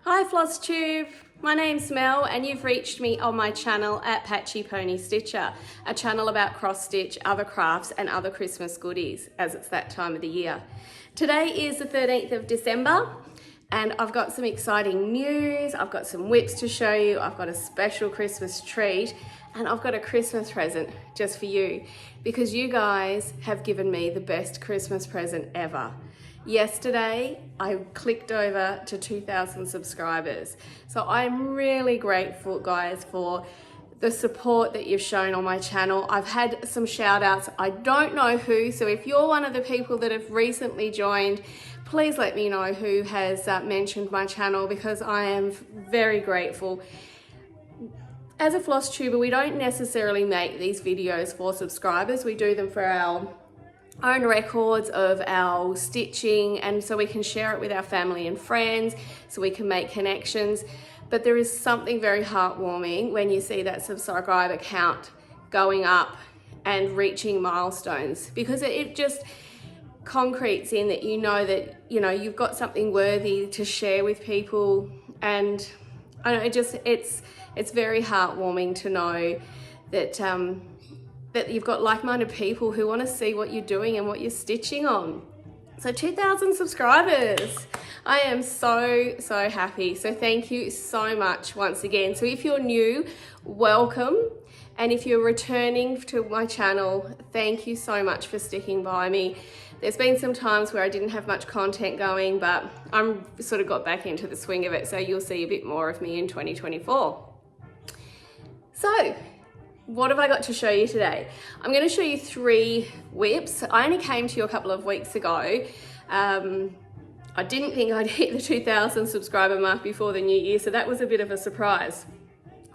Hi Flosstube, my name's Mel and you've reached me on my channel at Patchy Pony Stitcher, a channel about cross stitch, other crafts and other Christmas goodies as it's that time of the year. Today is the 13th of December and I've got some exciting news. I've got some whips to show you, I've got a special Christmas treat and I've got a Christmas present just for you because you guys have given me the best Christmas present ever. Yesterday, I clicked over to 2,000 subscribers. So I'm really grateful, guys, for the support that you've shown on my channel. I've had some shout outs. I don't know who, so if you're one of the people that have recently joined, please let me know who has mentioned my channel because I am very grateful. As a Flosstuber, we don't necessarily make these videos for subscribers. We do them for our own records of our stitching and so we can share it with our family and friends, so we can make connections. But there is something very heartwarming when you see that subscriber count going up and reaching milestones, because it just concretes in that you know that you've got something worthy to share with people. And I don't know, it's very heartwarming to know that that you've got like-minded people who want to see what you're doing and what you're stitching on. So 2,000 subscribers. I am so happy. So thank you so much once again. So if you're new, welcome. And if you're returning to my channel, thank you so much for sticking by me. There's been some times where I didn't have much content going, but I'm sort of got back into the swing of it. So you'll see a bit more of me in 2024. So, what have I got to show you today? I'm going to show you 3 whips. I only came to you a couple of weeks ago. I didn't think I'd hit the 2,000 subscriber mark before the new year, so that was a bit of a surprise.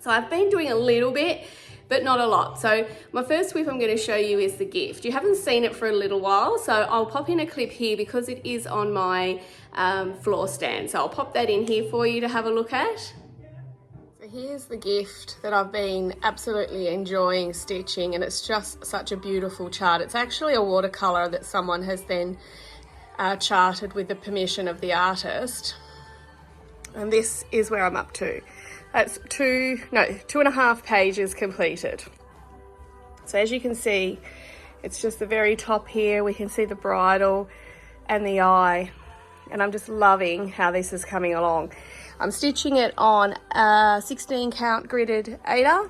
So I've been doing a little bit, but not a lot. So my first whip I'm going to show you is the gift. You haven't seen it for a little while, so I'll pop in a clip here because it is on my floor stand. So I'll pop that in here for you to have a look at. Here's the gift that I've been absolutely enjoying stitching, and it's just such a beautiful chart. It's actually a watercolor that someone has then charted with the permission of the artist. And this is where I'm up to. That's 2.5 pages completed. So as you can see, it's just the very top here. We can see the bridle and the eye, and I'm just loving how this is coming along. I'm stitching it on a 16 count gridded 8er,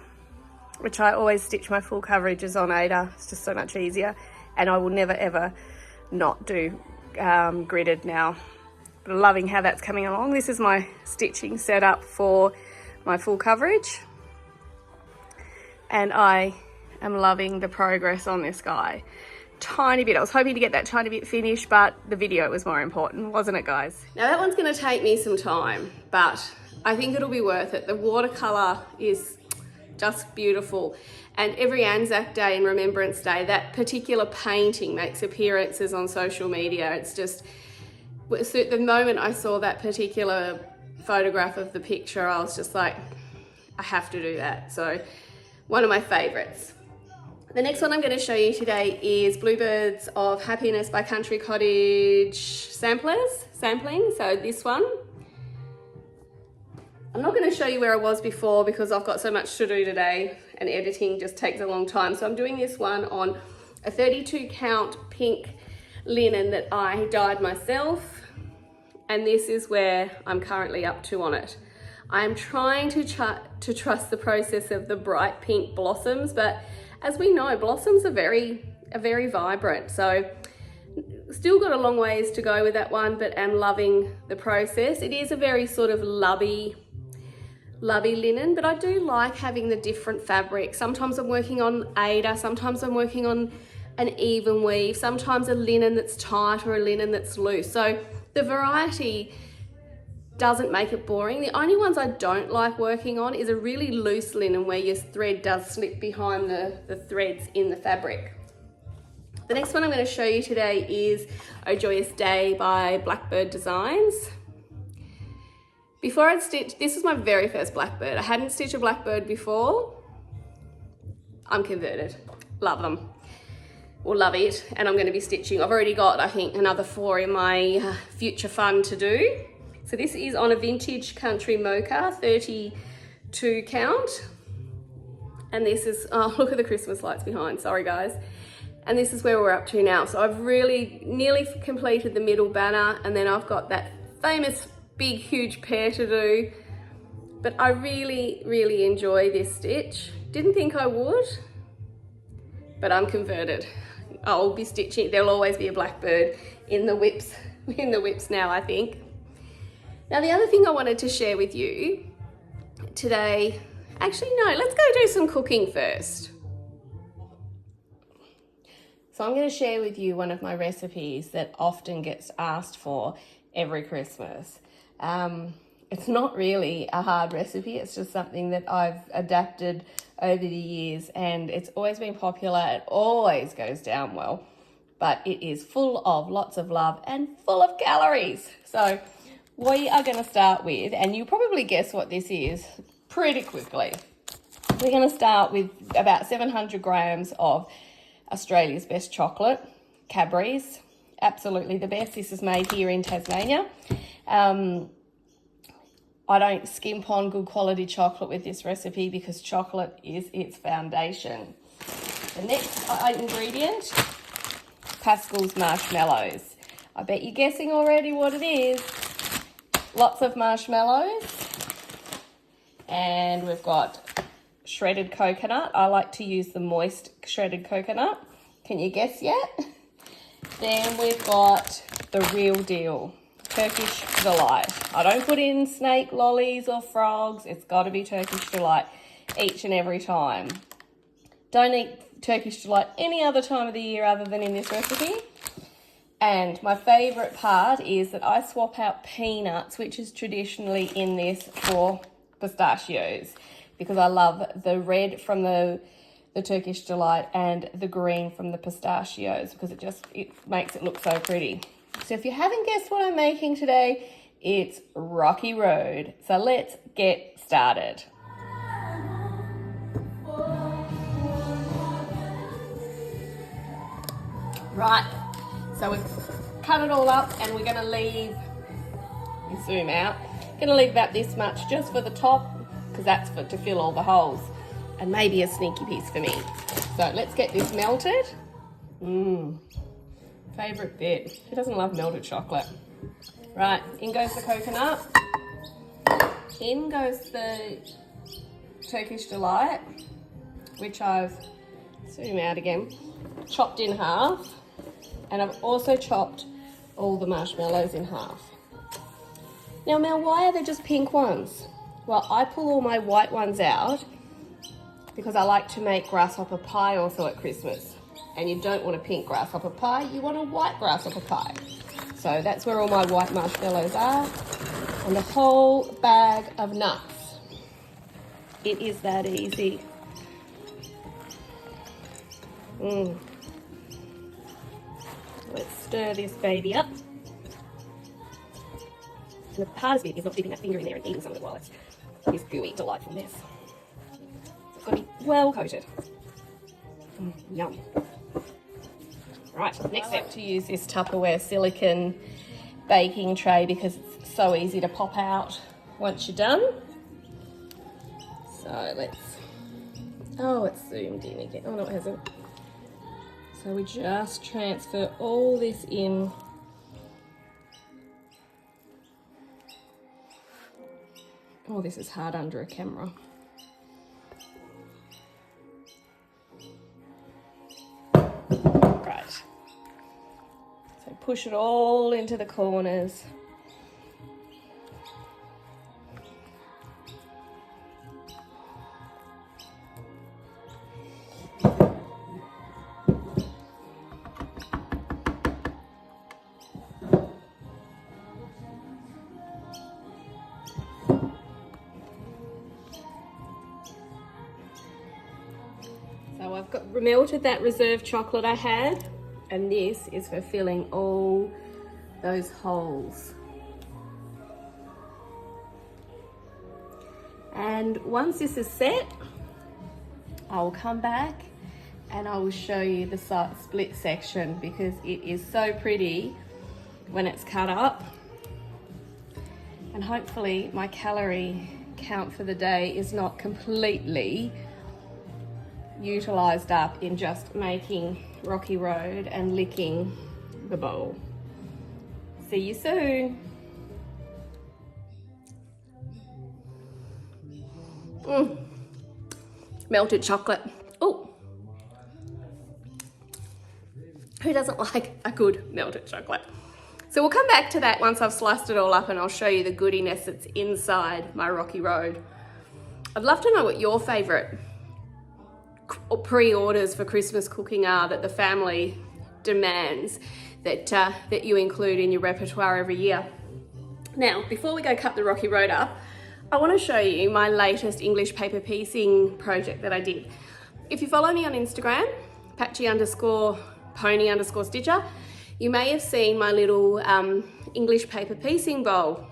which I always stitch my full coverages on 8er. It's just so much easier. And I will never ever not do gridded now. But I'm loving how that's coming along. This is my stitching setup for my full coverage. And I am loving the progress on this guy. Tiny bit. I was hoping to get that tiny bit finished, but the video was more important, wasn't it, guys? Now that one's going to take me some time, but I think it'll be worth it. The watercolor is just beautiful, and every Anzac Day and Remembrance Day, that particular painting makes appearances on social media. It's just, the moment I saw that particular photograph of the picture, I was just like, I have to do that. So one of my favorites. The next one I'm going to show you today is Bluebirds of Happiness by Country Cottage sampling. So this one. I'm not going to show you where I was before because I've got so much to do today and editing just takes a long time. So I'm doing this one on a 32 count pink linen that I dyed myself. And this is where I'm currently up to on it. I'm trying to trust the process of the bright pink blossoms, but as we know, blossoms are very vibrant. So still got a long ways to go with that one, but am loving the process. It is a very sort of lovey linen, but I do like having the different fabrics. Sometimes I'm working on Aida, sometimes I'm working on an even weave, sometimes a linen that's tight or a linen that's loose. So the variety doesn't make it boring. The only ones I don't like working on is a really loose linen where your thread does slip behind the threads in the fabric. The next one I'm going to show you today is Oh Joyous Day by Blackbird Designs. Before I'd stitched, this is my very first blackbird. I hadn't stitched a blackbird before. I'm converted. Love them. Or love it. And I'm going to be stitching. I've already got, I think, another 4 in my future fund to do. So this is on a vintage country mocha, 32 count. And this is, oh, look at the Christmas lights behind, sorry guys. And this is where we're up to now. So I've really nearly completed the middle banner, and then I've got that famous big, huge pear to do. But I really, really enjoy this stitch. Didn't think I would, but I'm converted. I'll be stitching, there'll always be a blackbird in the whips, now, I think. Now, the other thing I wanted to share with you today, actually, no, let's go do some cooking first. So I'm going to share with you one of my recipes that often gets asked for every Christmas. It's not really a hard recipe, it's just something that I've adapted over the years, and it's always been popular. It always goes down well, but it is full of lots of love and full of calories. So we are going to start with, and you'll probably guess what this is pretty quickly. We're going to start with about 700 grams of Australia's best chocolate, Cadbury's, absolutely the best. This is made here in Tasmania. I don't skimp on good quality chocolate with this recipe because chocolate is its foundation. The next ingredient, Pascal's marshmallows. I bet you're guessing already what it is. Lots of marshmallows. And we've got shredded coconut. I like to use the moist shredded coconut. Can you guess yet? Then we've got the real deal, Turkish delight. I don't put in snake lollies or frogs. It's got to be Turkish delight each and every time. Don't eat Turkish delight any other time of the year other than in this recipe. And my favourite part is that I swap out peanuts, which is traditionally in this, for pistachios, because I love the red from the Turkish delight and the green from the pistachios, because it makes it look so pretty. So if you haven't guessed what I'm making today, it's Rocky Road. So let's get started. Right, so we've cut it all up, and we're going to leave, zoom out, going to leave about this much just for the top, because that's to fill all the holes, and maybe a sneaky piece for me. So let's get this melted. Favourite bit. Who doesn't love melted chocolate? Right, in goes the coconut. In goes the Turkish delight, which I've, zoom out again, chopped in half. And I've also chopped all the marshmallows in half. Now, Mel, why are there just pink ones? Well, I pull all my white ones out because I like to make grasshopper pie also at Christmas. And you don't want a pink grasshopper pie, you want a white grasshopper pie. So that's where all my white marshmallows are. And a whole bag of nuts. It is that easy. Let's stir this baby up. And the hardest bit is not dipping that finger in there and eating some of it while it's this gooey delightfulness. So it's got to be well coated. Yum. Right, next step, to use this Tupperware silicone baking tray because it's so easy to pop out once you're done. So let's, oh, it's zoomed in again. Oh no, it hasn't. So we just transfer all this in. Oh, this is hard under a camera. Right. So push it all into the corners. So I've got melted that reserve chocolate I had, and this is for filling all those holes. And once this is set, I will come back and I will show you the split section because it is so pretty when it's cut up. and hopefully my calorie count for the day is not completely utilized up in just making Rocky Road and licking the bowl. See you soon. Melted chocolate. Oh, who doesn't like a good melted chocolate? So we'll come back to that once I've sliced it all up, and I'll show you the goodiness that's inside my Rocky Road. I'd love to know what your favorite pre-orders for Christmas cooking are that the family demands that you include in your repertoire every year. Now, before we go cut the Rocky Road up, I want to show you my latest English paper piecing project that I did. If you follow me on Instagram, patchy_pony_stitcher, you may have seen my little English paper piecing bowl.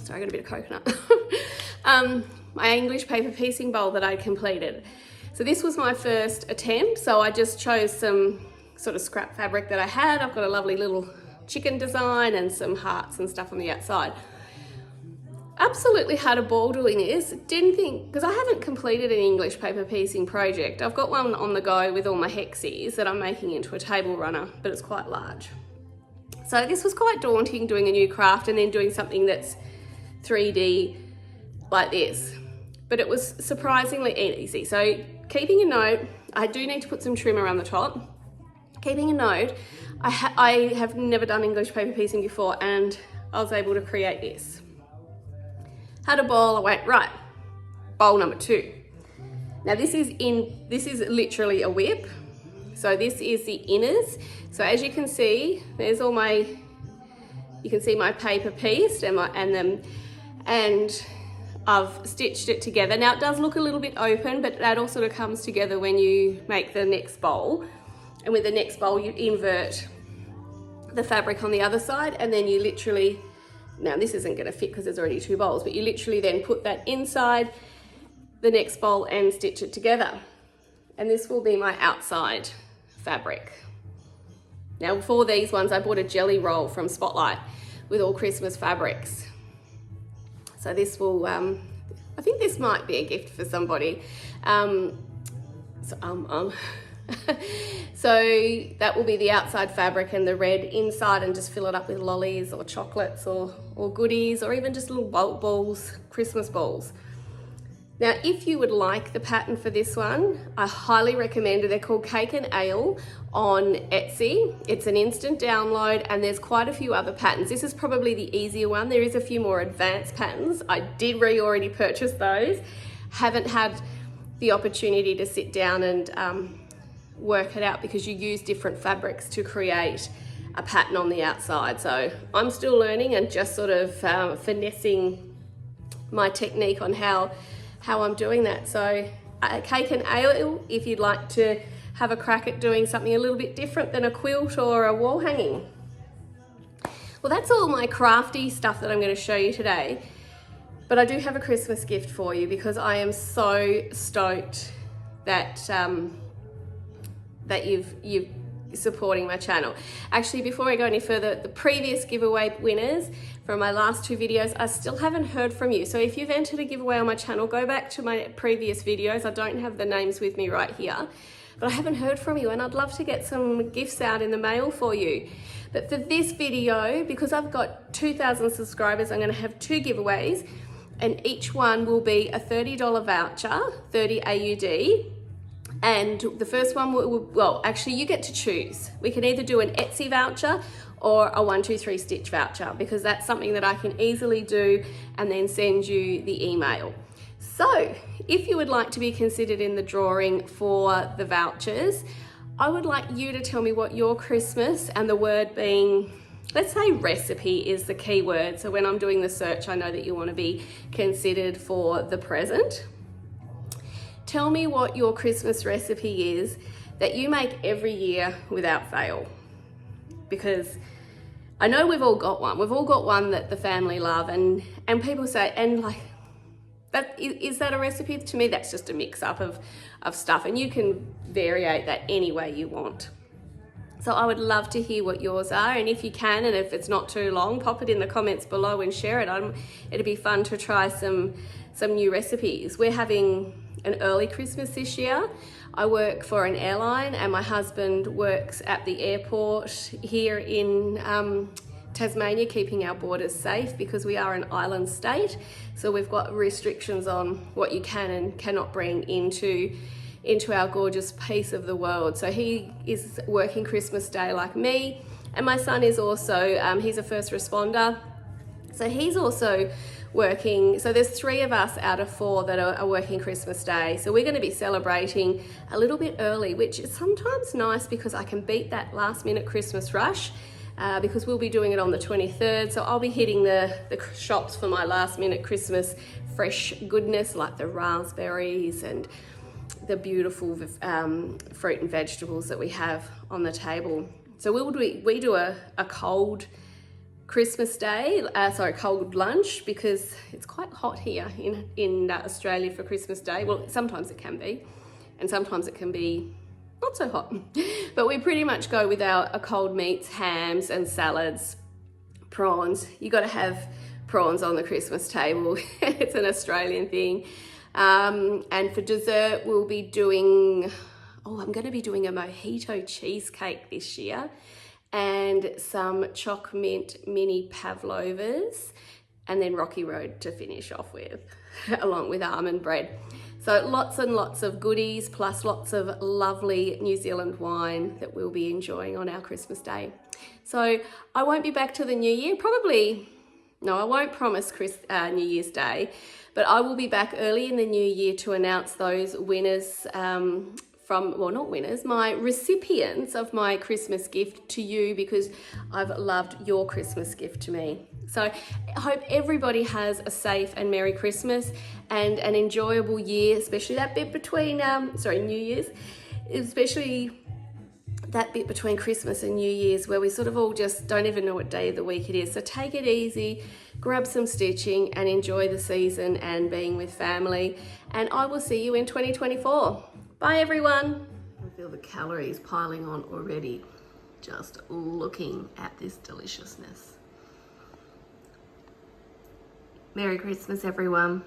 Sorry, I got a bit of coconut. My English paper piecing bowl that I completed. So this was my first attempt. So I just chose some sort of scrap fabric that I had. I've got a lovely little chicken design and some hearts and stuff on the outside. Absolutely had a ball doing this. Didn't think, because I haven't completed an English paper piecing project. I've got one on the go with all my hexies that I'm making into a table runner, but it's quite large. So this was quite daunting, doing a new craft and then doing something that's 3D like this. But it was surprisingly easy. So keeping a note, I do need to put some trim around the top. Keeping a note, I have never done English paper piecing before, and I was able to create this. Had a bowl, I went, right, bowl number 2. Now this is literally a whip. So this is the inners. So as you can see, there's all my, you can see my paper pieced and I've stitched it together. Now it does look a little bit open, but that all sort of comes together when you make the next bowl. And with the next bowl, you invert the fabric on the other side, and then you literally, now this isn't going to fit because there's already 2 bowls, but you literally then put that inside the next bowl and stitch it together. And this will be my outside fabric. Now for these ones, I bought a jelly roll from Spotlight with all Christmas fabrics. So this will, I think this might be a gift for somebody. So that will be the outside fabric and the red inside, and just fill it up with lollies or chocolates or goodies, or even just little balls, Christmas balls. Now, if you would like the pattern for this one, I highly recommend it. They're called Cake and Ale on Etsy. It's an instant download, and there's quite a few other patterns. This is probably the easier one. There is a few more advanced patterns. I did already purchase those. Haven't had the opportunity to sit down and work it out, because you use different fabrics to create a pattern on the outside. So I'm still learning and just sort of finessing my technique on how I'm doing that. So Cake and Ale, if you'd like to have a crack at doing something a little bit different than a quilt or a wall hanging. Well, that's all my crafty stuff that I'm going to show you today. But I do have a Christmas gift for you, because I am so stoked that that you've supporting my channel. Actually, before I go any further, the previous giveaway winners from my last 2 videos, I still haven't heard from you. So if you've entered a giveaway on my channel, go back to my previous videos. I don't have the names with me right here, but I haven't heard from you, and I'd love to get some gifts out in the mail for you. But for this video, because I've got 2,000 subscribers, I'm going to have 2 giveaways, and each one will be a $30 voucher, 30 AUD. And the first one, well, actually you get to choose. We can either do an Etsy voucher or a 123 Stitch voucher, because that's something that I can easily do and then send you the email. So if you would like to be considered in the drawing for the vouchers, I would like you to tell me what your Christmas, and the word being, let's say recipe is the key word. So when I'm doing the search, I know that you want to be considered for the present. Tell me what your Christmas recipe is that you make every year without fail. Because I know we've all got one. We've all got one that the family love, and people say, and like, that is that a recipe? To me, that's just a mix up of stuff, and you can variate that any way you want. So I would love to hear what yours are, and if you can, and if it's not too long, pop it in the comments below and share it. It'd be fun to try some new recipes. We're having an early Christmas this year. I work for an airline and my husband works at the airport here in Tasmania, keeping our borders safe because we are an island state. So we've got restrictions on what you can and cannot bring into our gorgeous piece of the world. So he is working Christmas Day like me, and my son is also, he's a first responder, so he's also working. So there's 3 of us out of 4 that are working Christmas Day. So we're going to be celebrating a little bit early, which is sometimes nice because I can beat that last minute Christmas rush. Because we'll be doing it on the 23rd, so I'll be hitting the shops for my last minute Christmas fresh goodness like the raspberries and the beautiful fruit and vegetables that we have on the table. So we do a cold Christmas Day, cold lunch, because it's quite hot here in Australia for Christmas Day. Well, sometimes it can be, and sometimes it can be not so hot, but we pretty much go with our cold meats, hams and salads, prawns. You got to have prawns on the Christmas table. It's an Australian thing. And for dessert, we'll be doing, I'm going to be doing a mojito cheesecake this year and some choc mint mini pavlovas, and then Rocky Road to finish off with, along with almond bread. So lots and lots of goodies, plus lots of lovely New Zealand wine that we'll be enjoying on our Christmas Day. So I won't be back till the new year, I won't promise New Year's Day, but I will be back early in the new year to announce those winners my recipients of my Christmas gift to you, because I've loved your Christmas gift to me. So I hope everybody has a safe and Merry Christmas and an enjoyable year, especially that bit between, New Year's, especially that bit between Christmas and New Year's where we sort of all just don't even know what day of the week it is. So take it easy, grab some stitching and enjoy the season and being with family. And I will see you in 2024. Bye everyone. I feel the calories piling on already, just looking at this deliciousness. Merry Christmas everyone.